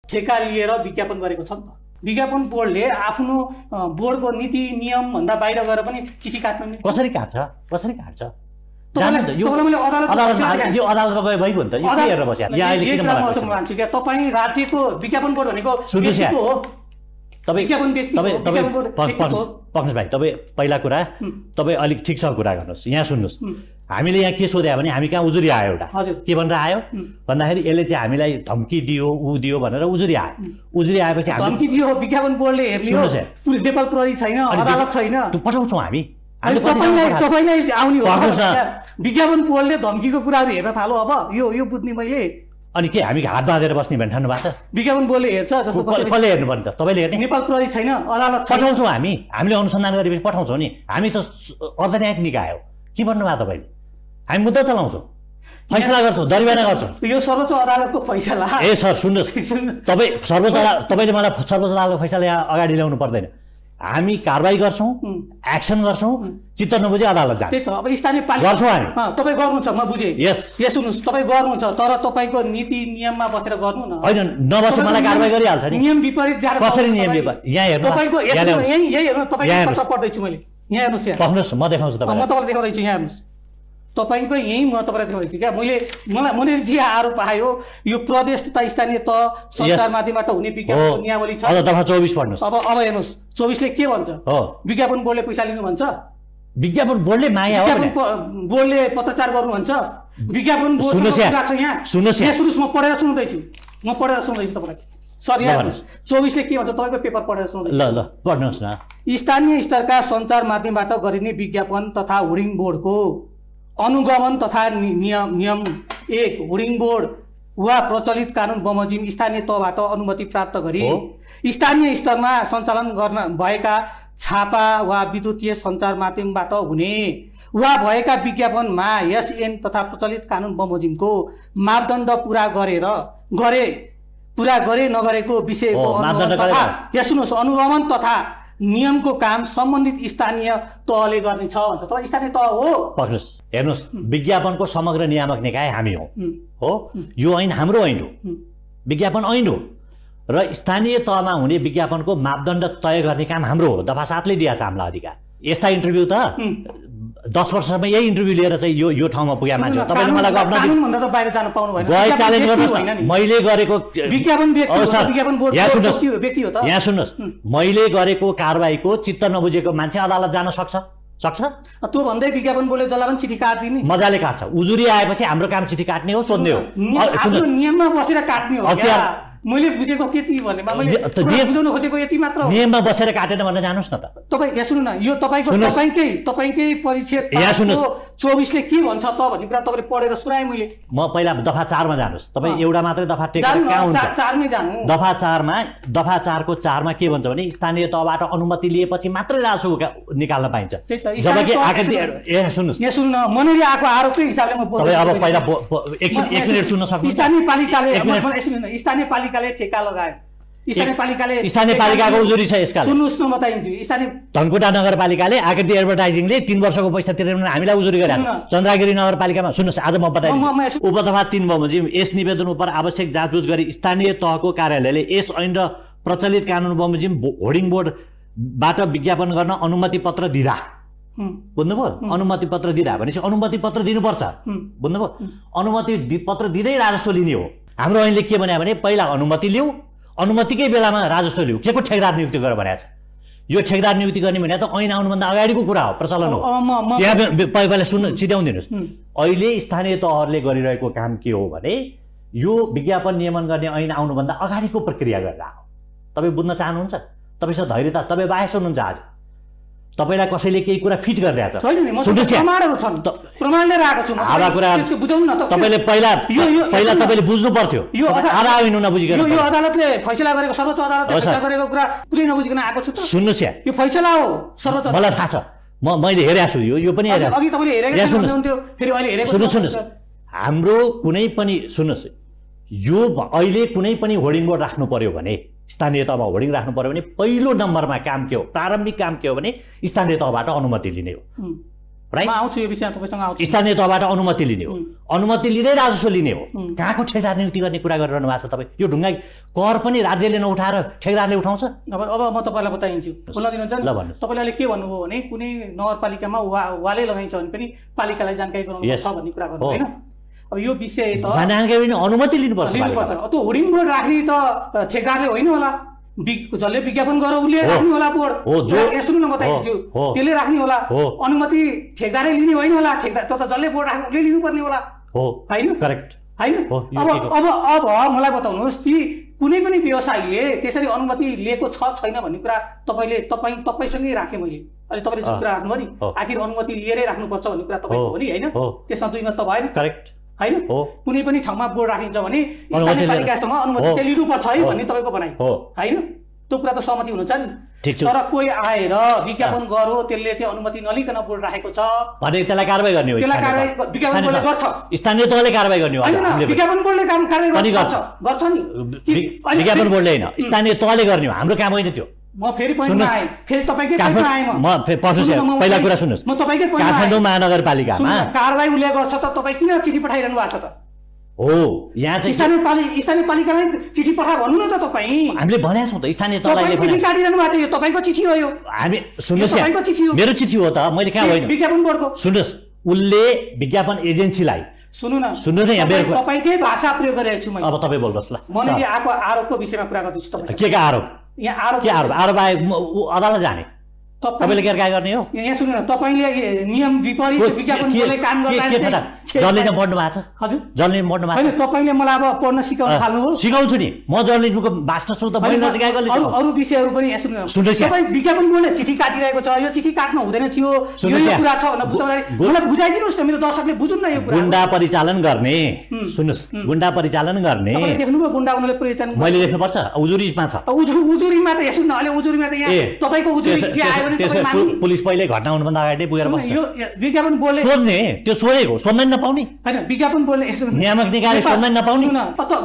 ठेका लिएर विज्ञापन गरेको छ नि त। विज्ञापन बोर्डले आफ्नो बोर्डको नीति नियम भन्दा बाहिर गएर पनि चिठी काट्नु कसरी काट्छ? यो अदालतमा गए भइगयो नि त। यो हेरेर बस्या यहाँ अहिले किन मलाई मान्छु क्या तपाईँ राज्यको विज्ञापन बोर्ड भनेको सुन्नुहोस् हो। पक्ष भाइ तपाईँ पहिला कुरा तपाईँ अलिक ठिकसँग कुरा गर्नुहोस्। यहाँ सुन्नुहोस्, हामीले यहाँ के सोध्या भने हामी कहाँ उजुरी आयो एउटा के भनेर आयो भन्दाखेरि यसले चाहिँ हामीलाई धम्की दियो ऊ दियो भनेर उजुरी आयो। उजुरी आएपछि धम्की दियो विज्ञापन बोर्डले हेर्ने हो, नेपाल प्रहरी छैन, अदालत छैन, पठाउँछौँ हामी। तपाईलाई आउने हो विज्ञापन बोर्डले धम्कीको कुराहरू हेर्न थालो। अब यो बुझ्ने मैले अनि के हामी हात बाँधेर बस्ने भने ठान्नु भएको छ? विज्ञापन बोर्डले हेर्छ जस्तो कसले हेर्नु पर्ने त? तपाईँले हेर्ने? नेपाल प्रहरी छैन, अदालत पठाउँछौँ हामीले अनुसन्धान गरेपछि पठाउँछौँ नि। हामी त अर्धन्यायिक निकाय हो। के भन्नुभयो तपाईँले? हामी मुद्दा चलाउँछौँ, फैसला गर्छौँ, दरबाना गर्छौँ। यो सर्वोच्च अदालतको फैसला। ए सर सुन्नुहोस्, तपाईँले मलाई सर्वोच्च अदालतको फैसला यहाँ अगाडि ल्याउनु पर्दैन। हामी कारबाही गर्छौँ, एक्सन गर्छौँ, चित्त नबुझे अदालत जान्छ। त्यही त अब स्थानीय पालिका गर्छौँ हामी। तपाईँ गर्नुहुन्छ, म बुझेँ। यस सुन्नुहोस्, तपाईँ गर्नुहुन्छ तर तपाईँको नीति नियममा बसेर गर्नु न। होइन नबसे मलाई कारबाही गरिहाल्छ नि। नियम विपरीत जानु कसरी नियम विपरीत? यहाँ हेर्नु तपाईँको यही हेर्नु, तपाईँको पत्र पढ्दैछु मैले। यहाँ हेर्नुहोस्, पढ्नुहोस्, म देखाउँछु तपाईँलाई। म तपाईँलाई देखाउँदैछु, यहाँ हेर्नुहोस्। तपाईँको यही म तपाईँलाई देखाउँदैछु क्या। मैले जे आरोप आयो यो प्रदेश तथा स्थानीय तह सञ्चार माध्यमबाट हुने विज्ञापनको नियमावली छ। दफा 24 पढ्नुहोस्। अब हेर्नुहोस् 24 ले के भन्छ? विज्ञापन बोर्डले पैसा लिनु भन्छ, विज्ञापन बोर्डले माया हो, बोर्डले पत्रचार गर्नु भन्छ, विज्ञापन बोर्ड सुन्नुहोस्, म पढेर सुनाउँदैछु तपाईँलाई। सर यहाँ 24 ले के भन्छ तपाईँको पेपर पढेर सुनाउँदैछु। ल पढ्नुहोस् न। स्थानीय स्तरका सञ्चार माध्यमबाट गरिने विज्ञापन तथा होर्डिङ बोर्डको अनुगमन तथा नियम 1 होर्डिङ बोर्ड वा प्रचलित कानुन बमोजिम स्थानीय तहबाट अनुमति प्राप्त गरी स्थानीय स्तरमा सञ्चालन गर्न भएका छापा वा विद्युतीय सञ्चार माध्यमबाट हुने वा भएका विज्ञापनमा एसएन तथा प्रचलित कानुन बमोजिमको मापदण्ड पुरा गरे नगरेको विषयको सुन्नुहोस् अनुगमन तथा नियमको काम सम्बन्धित स्थानीय तहले गर्नेछ भन्छ। तर स्थानीय तह हो। पक्नुहोस्, हेर्नुहोस्, विज्ञापनको समग्र नियामक निकाय हामी हो। यो ऐन हाम्रो ऐन हो, विज्ञापन ऐन हो र स्थानीय तहमा हुने विज्ञापनको मापदण्ड तय गर्ने काम हाम्रो हो। दफा 7 ले दिएको छ हामीलाई अधिकार। यस्ता इन्टरभ्यू त 10 वर्षसम्म यही इन्टरभ्यू लिएर चाहिँ यो ठाउँमा पुगे मान्छे। तपाईँले मलाई कानुनभन्दा त बाहिर जानु पाउनु भएन। गए च्यालेन्ज गर्नुहोस्। मैले गरेको विज्ञापन व्यक्ति हो त। यहाँ सुन्नुहोस्, मैले गरेको कारबाहीको चित्त नबुझेको मान्छे अदालत जान सक्छ? त्यो भन्दै विज्ञापन बोर्डले जसलाई पनि चिठी काट्दिने मजाले काट्छ। उजुरी आएपछि हाम्रो काम चिठी काट्ने हो, सोध्ने हो, नियममा बसेर काट्ने हो। मैले बुझेको त्यति भने मैले बुझाउन खोजेको यति मात्र हो। नियममा बसेर काटेन भनेर जानुस् न त। तपाईँ यहाँ सुन्नु न, यो तपाईँकै परिचय 24 ले के भन्छ त भन्ने कुरा तपाईँले पढेर सुनाएँ मैले। म पहिला दफा 4 मा जानुस्। तपाईँ एउटा मात्रै दफा टेकेर कहाँ हुन्छ? 4 मै जानु। दफा 4 को 4 मा के भन्छ भने स्थानीय तहबाट अनुमति लिएपछि मात्रै राजस्व निकाल्न पाइन्छ। जबकि सुन्नुहोस्, यहाँ सुन्नु न, मनैले आएको आरोपकै हिसाबले म बोल्छु। अब पहिला एक मिनेट सुन्न सक्नुहुन्छ? स्थानीय पालिकाले ठेका लगायो। स्थानीय पालिकाको उजुरी छ यसका। सुन्नुहोस् न, म बताइदिन्छु। स्थानीय धनकुटा नगरपालिकाले आकृति एडभर्टाइजिङले 3 वर्षको पैसा तिरेर हामीलाई उजुरी गरेको छ। चन्द्रगिरी नगरपालिकामा सुन्नुहोस्, आज म बताइदिन्छु। उपदफा 3 बमोजिम यस निवेदन उप आवश्यक जाँचबुझ गरी स्थानीय तहको कार्यालयले यस ऐन र प्रचलित कानुन बमोजिम होर्डिङ बोर्डबाट विज्ञापन गर्न अनुमति पत्र दिँदा, बुझ्नुभयो? अनुमति पत्र दिँदा भनेपछि अनुमति पत्र दिनुपर्छ, बुझ्नुभयो? अनुमति पत्र दिँदै राजस्व लिने हो। हाम्रो ऐनले के भन्यो भने पहिला अनुमति लिऊ, अनुमतिकै बेलामा राजस्व लिऊ। के को ठेकदार नियुक्ति गर भनेको छ? यो ठेकदार नियुक्ति गर्ने भने त ऐन आउनुभन्दा अगाडिको कुरा हो, प्रचलन हो। त्यहाँ पहिला सुन्नु, चित्याउदिनुहोस्। अहिले स्थानीय तहहरूले गरिरहेको काम के हो भने यो विज्ञापन नियमन गर्ने ऐन आउनुभन्दा अगाडिको प्रक्रिया गरेर आयो। तपाईँ बुझ्न चाहनुहुन्छ? तपाईँसँग धैर्यता, तपाईँ बाहेक सुन्नुहुन्छ आज। तपाईलाई कसैले केही कुरा फिट गरिरहेछ। प्रमाणहरु छन्, प्रमाण लिएर आएको छु म। आधा कुरा बुझाउनु न त। तपाईले पहिला तपाईले बुझ्नु पर्थियो। आधा आइनु नबुझिकन यो अदालतले फैसला गरेको, सर्वोच्च अदालतले फैसला गरेको कुरा पुरै नबुझिकन आएको छु त। सुन्नुस् या, यो फैसला हो सर्वोच्च। मलाई थाहा छ, मैले हेरेको छु। यो पनि हेरेको। अघि तपाईले हेरेको हुनुहुन्थ्यो, फेरि अहिले हेरेको। सुन्नुस्, हाम्रो कुनै पनि सुन्नुस्, यो अहिले कुनै पनि होर्डिङ बोर्ड राख्नु पर्यो भने, स्थानीय तहमा होर्डिङ राख्नु पर्यो भने पहिलो नम्बरमा काम के हो, प्रारम्भिक काम के हो भने स्थानीय तहबाट अनुमति लिने हो। राइट म आउँछु यो विषयमा तपाईसँग आउँछु स्थानीय तहबाट अनुमति लिने हो अनुमति लिँदै राजस्व लिने हो कहाँको ठेकदार नियुक्ति गर्ने कुरा गरिरहनु भएको छ तपाईँ यो ढुङ्गा कर पनि राज्यले नउठाएर ठेकदारले उठाउँछ अब म तपाईँलाई बताइदिन्छु बोल्न दिनुहुन्छ ल भन्नु तपाईँले अहिले के भन्नुभयो भने कुनै नगरपालिकामा वालै लगाइन्छ भने पनि पालिकालाई जानकारी गराउनु पर्छ भन्ने कुरा गर्नु होइन अब यो विषय त अनुमति लिनुपर्छ त्यो होर्डिङ बोर्ड राख्ने त ठेकदारले होइन होला जसले विज्ञापन गर उसले राख्ने होला बोर्ड सुन्नु न बताइदिन्छु त्यसले राख्ने होला अनुमति ठेकदारले लिने होइन होला ठेकदार त जसले बोर्ड राख्ने उसले लिनुपर्ने होला होइन करेक्ट होइन अब मलाई बताउनुहोस् ती कुनै पनि व्यवसायीले त्यसरी अनुमति लिएको छ छैन भन्ने कुरा तपाईँसँगै राखेँ मैले अहिले तपाईँले जुन कुरा राख्नुभयो नि आखिर अनुमति लिएरै राख्नुपर्छ भन्ने कुरा तपाईँको हो नि होइन त्यसमा दुई मत त भएन करेक्ट होइन कुनै पनि ठाउँमा बोर्ड राखिन्छ भने स्थानीय पालिकासँग अनुमति चाहिँ लिनुपर्छ है भन्ने तपाईँको भनाइ होइन त्यो कुरा त सहमति हुनुहुन्छ नि तर कोही आएर विज्ञापन गरो त्यसले चाहिँ अनुमति नलिकन बोर्ड राखेको छ भने त्यसलाई कारबाही गर्ने हो त्यसलाई कारबाही विज्ञापन बोर्डले गर्छ स्थानीय तहले कारबाही गर्ने हो विज्ञापन बोर्डले कारबाही गर्छ नि विज्ञापन बोर्डले होइन स्थानीय तहले गर्ने हो हाम्रो काम होइन त्यो म फेरि पनि आएँ फेरि तपाईँकै पोइन्टमा आएँ म पहिला कुरा सुन्नुहोस् म तपाईँकै पोइन्टमा काठमाडौँ महानगरपालिकामा कारबाही उसले गर्छ त तपाईँ किन चिठी पठाइरहनु भएको छ त हो यहाँ चाहिँ स्थानीय पालिकालाई चिठी पठा भन्नु न त तपाईँ हामीले भनेका छौँ त स्थानीय तहलाई चिठी काटिरहनु भएको छ यो तपाईँको चिठी हो यो हामी सुन्नुहोस् मेरो चिठी हो त मैले कहाँ होइन विज्ञापन बोर्डको सुन्नुहोस् उसले विज्ञापन एजेन्सीलाई सुन्नु न यहाँ तपाईँकै भाषा प्रयोग गरिरहेको छु अब तपाईँ बोल्नुहोस् ल मैले आएको आरोपको विषयमा कुरा गर्दैछु तपाईँ के आरोप यहाँ आरोप के आरोप आयो अदालत जाने तपाईँले केरकाय गर्ने हो यहाँ सुन्नु न तपाईँले नियम विपरीत विज्ञापन बोर्डले काम गर्दा जर्नलिजम पढ्नु भएको छ हजुर जर्नलिजम पढ्नु भएको होइन तपाईँले मलाई अब पढ्न सिकाउन थाल्नुभयो सिकाउँछु नि म जर्नलिजमको मास्टर छु त मैले नसिकाएको अरू विषयहरू पनि यहाँ सुन्नु तपाईँ विज्ञापन बोर्डले चिठी काटिरहेको छ यो चिठी काट्नु हुँदैन थियो यो कुरा छ भनेर मलाई बुझाइदिनुहोस् न मेरो दर्शकले बुझुन् न यो कुरा गुण्डा परिचालन गर्ने सुन्नुहोस् गुण्डा परिचालन गर्ने देख्नुभयो गुण्डा उनीहरूले परिचालन मैले लेख्नुपर्छ उजुरीमा छ उजुरीमा त सुन्नु अहिले उजुरीमा त यहाँ तपाईँको उजुरी जे आयो पुलिस पहिले घटना हुनुभन्दा अगाडि पुगेर बस्छ यो विज्ञापन बोर्डले सोध्ने त्यो सोधेको सोध्दैन नपाउने हैन विज्ञापन बोर्डले नियामक निकायले सोध्दैन नपाउने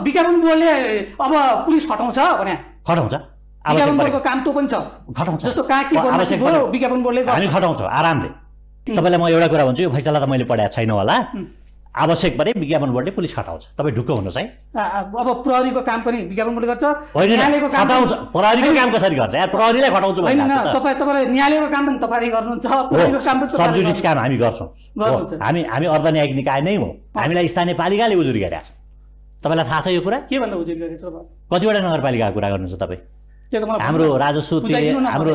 विज्ञापन बोर्डले अब पुलिस खटाउँछ भने खटाउँछ विज्ञापन बोर्डको काम त्यो पनि छ खटाउँछ जस्तो कहाँ के आवश्यक भयो विज्ञापन बोर्डले हामी खटाउँछौँ आरामले तपाईँलाई म एउटा कुरा भन्छु यो फैसला त मैले पढाएको छैन होला आवश्यक परे विज्ञापन बोर्डले पुलिस खटाउँछ तपाईँ ढुक्क हुनुहोस् है अब प्रहरीको काम पनि विज्ञापन बोर्डले गर्छ न्यायालयको काम खटाउँछ प्रहरीको काम कसरी गर्छ यार प्रहरीलाई खटाउँछु तपाईँ न्यायालयको काम पनि तपाईँले गर्नुहुन्छ प्रहरीको काम पनि सब जुडिस काम हामी गर्छौँ हामी अर्धन्यायिक निकाय नै हो हामीलाई स्थानीय पालिकाले उजुरी गरेको छ तपाईँलाई थाहा छ यो कुरा के भन्नु उजुरी गरेको छ कतिवटा नगरपालिकाको कुरा गर्नुहुन्छ तपाईँ हाम्रो राजस्व हाम्रो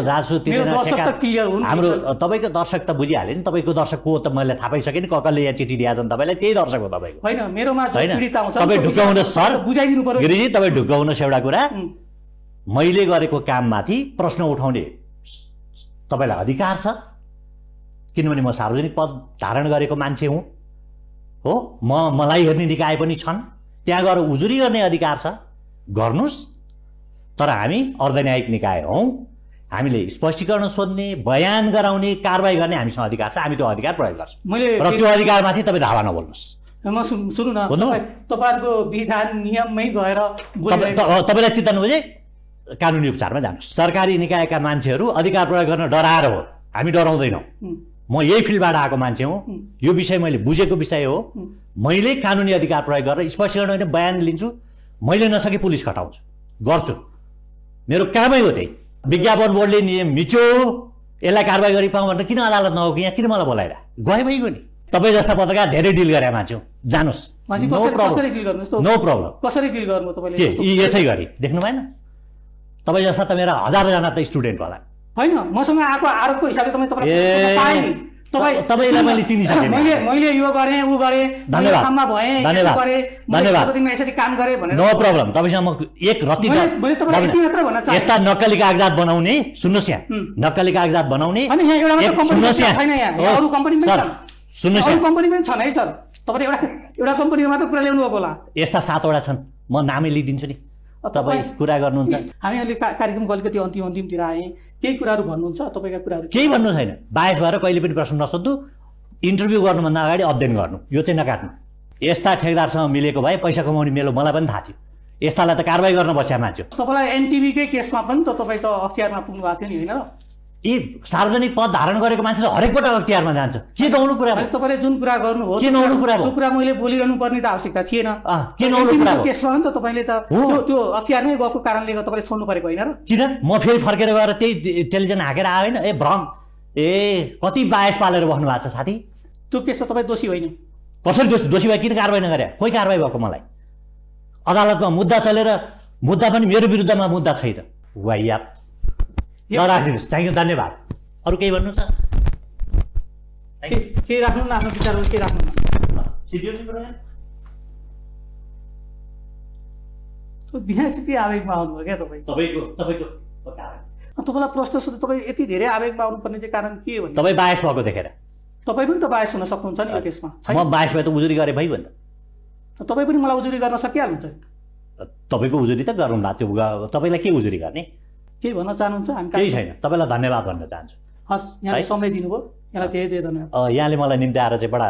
तपाईँको दर्शक त भुलिहाल्यो नि तपाईँको दर्शक को त मैले थाहा पाइसकेँ नि कसले यहाँ चिठी दिएछन् तपाईँलाई त्यही दर्शक हो तपाईँको होइन मेरोमा तपाईँ ढुक्काउनुहोस् सर बुझाइदिनु पर्यो गिरिजी तपाईँ ढुक्काउनुहोस् एउटा कुरा मैले गरेको काममाथि प्रश्न उठाउने तपाईँलाई अधिकार छ किनभने म सार्वजनिक पद धारण गरेको मान्छे हुँ हो मलाई हेर्ने निकाय पनि छन् त्यहाँ गएर उजुरी गर्ने अधिकार छ गर्नुहोस् तर हामी अर्धन्यायिक निकाय हौँ हामीले स्पष्टीकरण सोध्ने बयान गराउने कारबाही गर्ने हामीसँग अधिकार छ हामी त्यो अधिकार प्रयोग गर्छौँ र त्यो अधिकारमाथि तपाईँ धावा नबोल्नुहोस् म सुन्नु न तपाईँहरूको विधान नियममै गएर तपाईँलाई चित्त नबुझे कानुनी उपचारमा जानुहोस् सरकारी निकायका मान्छेहरू अधिकार प्रयोग गर्न डराएर हो हामी डराउँदैनौँ म यही फिल्डबाट आएको मान्छे हुँ यो विषय मैले बुझेको विषय हो मैले कानुनी अधिकार प्रयोग गरेर स्पष्टीकरण होइन बयान लिन्छु मैले नसके पुलिस खटाउँछु गर्छु मेरो कामै हो त्यही विज्ञापन बोर्डले नियम मिच्यो यसलाई कारबाही गरी पाऊँ भनेर किन अदालत नहो कि यहाँ किन मलाई बोलाएर गए भइगयो नि तपाईँ जस्ता पत्रकार धेरै डिल गरे मान्छे हो जानुहोस् नो प्रब्लम कसरी डिल गर्नु तपाईँले यसै गरी देख्नु भएन तपाईँ जस्ता त मेरा हजारजना त स्टुडेन्ट होला होइन मसँग आएको आरोपको हिसाबले तपाईँलाई मैले चिनिसकेँ मैले यो गरेँ ऊ गरेँ यसरी काम गरेँ भनेर नो प्रब्लम तपाईँसँग म एक रत्ती यस्ता नक्कली कागजात बनाउने सुन्नुहोस् यहाँ नक्कली कागजात बनाउने सुन्नुहोस् एउटा कम्पनीमा मात्र कुरा ल्याउनु भएको होला यस्ता 7 वटा छन् म नामै लिइदिन्छु नि तपाईँ कुरा गर्नुहुन्छ हामी अहिले कार्यक्रमको अलिकति अन्तिमतिर आएँ केही कुराहरू भन्नुहुन्छ तपाईँका कुराहरू केही भन्नु छैन बायस भएर कहिले पनि प्रश्न नसोध्नु इन्टरभ्यू गर्नुभन्दा अगाडि अध्ययन गर्नु यो चाहिँ नकाट्नु यस्ता ठेकदारसँग मिलेको भए पैसा कमाउने मेलो मलाई पनि थाहा थियो यस्तालाई त कारबाही गर्न बस्या मान्छे तपाईँलाई एनटिभीकै केसमा पनि त तपाईँ त अख्तियारमा पुग्नु भएको थियो नि होइन यी सार्वजनिक पद धारण गरेको मान्छेले हरेक पटक अख्तियारमा जान्छ। के नहुनु कुरा हो? तपाईँले जुन कुरा गर्नुभयो के नहुनु कुरा हो? त्यो कुरा मैले बोलिरहनु पर्ने त आवश्यकता थिएन। के नहुनु कुरा हो? केसमा नि त तपाईँले त त्यो अख्तियारमै गएको कारणले तपाईँले छोड्नु परेको होइन र? किन म फेरि फर्केर गएर त्यही टेलिभिजन हाकेर आएन? ए भ्रम, ए कति बायस पालेर बस्नु भएको छ साथी। त्यो केस त तपाईँ दोषी होइन। कसरी दोषी भयो? किन कारवाही नगरे? कोही कारवाही भएको? मलाई अदालतमा मुद्दा चलेर मुद्दा पनि मेरो विरुद्धमा मुद्दा छैन। वाइयात राखिदिनुहोस्। थ्याङ्क यू, धन्यवाद। अरू केही भन्नु छ? केही राख्नु न, आफ्नो विचारहरू केही राख्नु न। बिना स्थिति आवेगमा आउनुभयो क्या तपाईँ? तपाईँलाई प्रश्न सोध्दा तपाईँ यति धेरै आवेगमा आउनुपर्ने चाहिँ कारण के हो भने तपाईँ बायस भएको देखेर। तपाईँ पनि त बायस हुन सक्नुहुन्छ नि यो केसमा। म बायस भए त उजुरी गरेँ भाइ भन्दा। तपाईँ पनि मलाई उजुरी गर्न सकिहाल्नुहुन्छ नि। तपाईँको उजुरी त गरौँ न, त्यो तपाईँलाई के उजुरी गर्ने? केही भन्न चाहनुहुन्छ? हामी केही छैन, तपाईँलाई धन्यवाद भन्न चाहन्छु। हस्, यहाँले समय दिनुभयो, यहाँलाई धेरै धेरै धन्यवाद। यहाँले मलाई निम्ति आएर चाहिँ बडा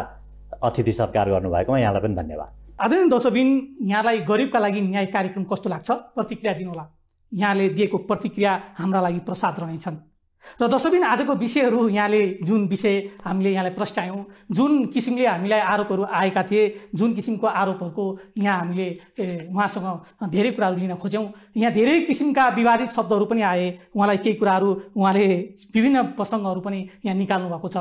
अतिथि सत्कार गर्नुभएकोमा यहाँलाई पनि धन्यवाद। आदरणीय दर्शकबिन, यहाँलाई गरिबका लागि न्याय कार्यक्रम कस्तो लाग्छ प्रतिक्रिया दिनुहोला। यहाँले दिएको प्रतिक्रिया हाम्रा लागि प्रसाद रहनेछन्। र दर्शकबिन, आजको विषयहरू यहाँले जुन विषय हामीले यहाँलाई प्रस्ट्यायौँ, जुन किसिमले हामीलाई आरोपहरू आएका थिए, जुन किसिमको आरोपहरूको यहाँ हामीले उहाँसँग धेरै कुराहरू लिन खोज्यौँ। यहाँ धेरै किसिमका विवादित शब्दहरू पनि आए। उहाँलाई केही कुराहरू उहाँले विभिन्न प्रसङ्गहरू पनि यहाँ निकाल्नु भएको छ।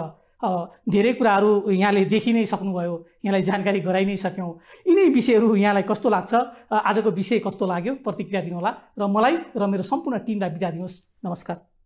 धेरै कुराहरू यहाँले देखि नै सक्नुभयो, यहाँलाई जानकारी गराइ नै सक्यौँ। यिनै विषयहरू यहाँलाई कस्तो लाग्छ, आजको विषय कस्तो लाग्यो प्रतिक्रिया दिनुहोला। र मलाई र मेरो सम्पूर्ण टिमलाई बिदा दिनुहोस्। नमस्कार।